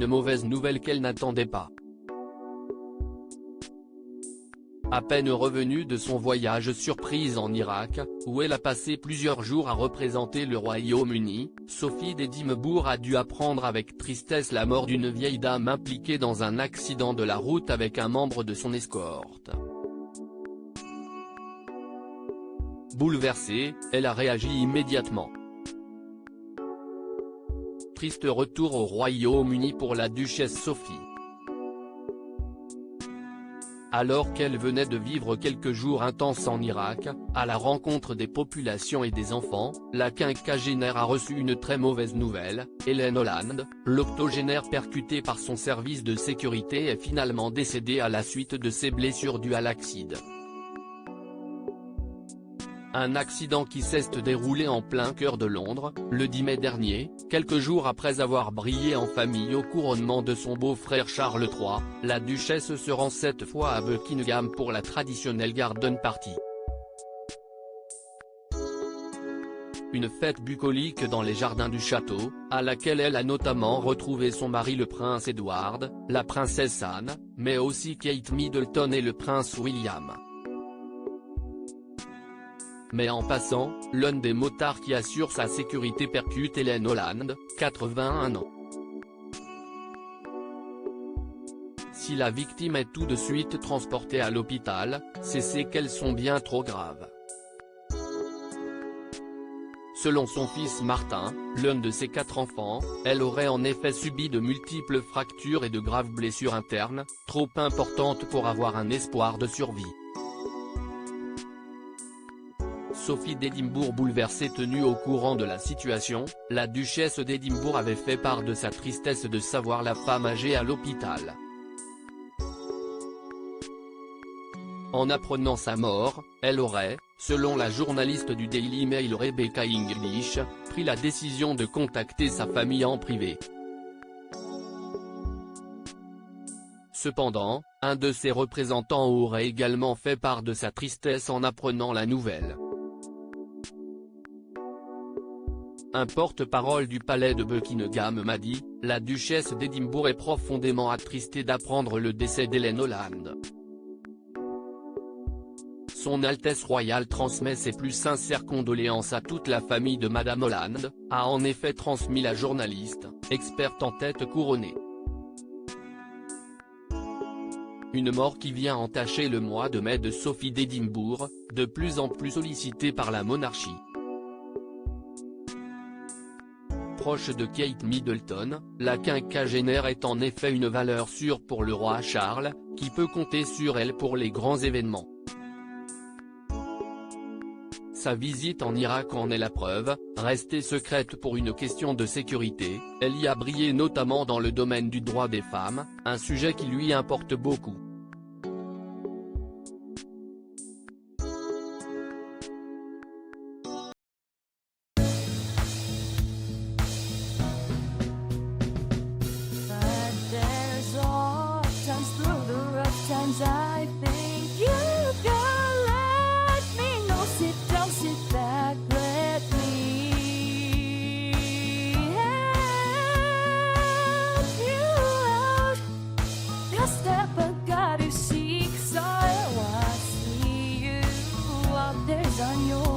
une mauvaise nouvelle qu'elle n'attendait pas. À peine revenue de son voyage surprise en Irak, où elle a passé plusieurs jours à représenter le Royaume-Uni, Sophie d'Edimbourg a dû apprendre avec tristesse la mort d'une vieille dame impliquée dans un accident de la route avec un membre de son escorte. Bouleversée, elle a réagi immédiatement. Triste retour au Royaume-Uni pour la duchesse Sophie. Alors qu'elle venait de vivre quelques jours intenses en Irak, à la rencontre des populations et des enfants, la quinquagénaire a reçu une très mauvaise nouvelle. Hélène Holland, l'octogénaire percutée par son service de sécurité est finalement décédée à la suite de ses blessures dues à l'accident. Un accident qui s'est déroulé en plein cœur de Londres, le 10 mai dernier, quelques jours après avoir brillé en famille au couronnement de son beau-frère Charles III, la duchesse se rend cette fois à Buckingham pour la traditionnelle garden party. Une fête bucolique dans les jardins du château, à laquelle elle a notamment retrouvé son mari le prince Edward, la princesse Anne, mais aussi Kate Middleton et le prince William. Mais en passant, l'un des motards qui assure sa sécurité percute Hélène Holland, 81 ans. Si la victime est tout de suite transportée à l'hôpital, ses séquelles sont bien trop graves. Selon son fils Martin, l'un de ses 4 enfants, elle aurait en effet subi de multiples fractures et de graves blessures internes, trop importantes pour avoir un espoir de survie. Sophie d'Edimbourg bouleversée tenue au courant de la situation, la duchesse d'Edimbourg avait fait part de sa tristesse de savoir la femme âgée à l'hôpital. En apprenant sa mort, elle aurait, selon la journaliste du Daily Mail Rebecca English, pris la décision de contacter sa famille en privé. Cependant, un de ses représentants aurait également fait part de sa tristesse en apprenant la nouvelle. Un porte-parole du palais de Buckingham m'a dit, la duchesse d'Edimbourg est profondément attristée d'apprendre le décès d'Hélène Holland. Son Altesse royale transmet ses plus sincères condoléances à toute la famille de Madame Holland, a en effet transmis la journaliste, experte en tête couronnée. Une mort qui vient entacher le mois de mai de Sophie d'Edimbourg, de plus en plus sollicitée par la monarchie. Proche de Kate Middleton, la quinquagénaire est en effet une valeur sûre pour le roi Charles, qui peut compter sur elle pour les grands événements. Sa visite en Irak en est la preuve, restée secrète pour une question de sécurité, elle y a brillé notamment dans le domaine du droit des femmes, un sujet qui lui importe beaucoup. I think you can let me know. Sit back, let me help you out. Just step back, you seek, so I see you out there's on your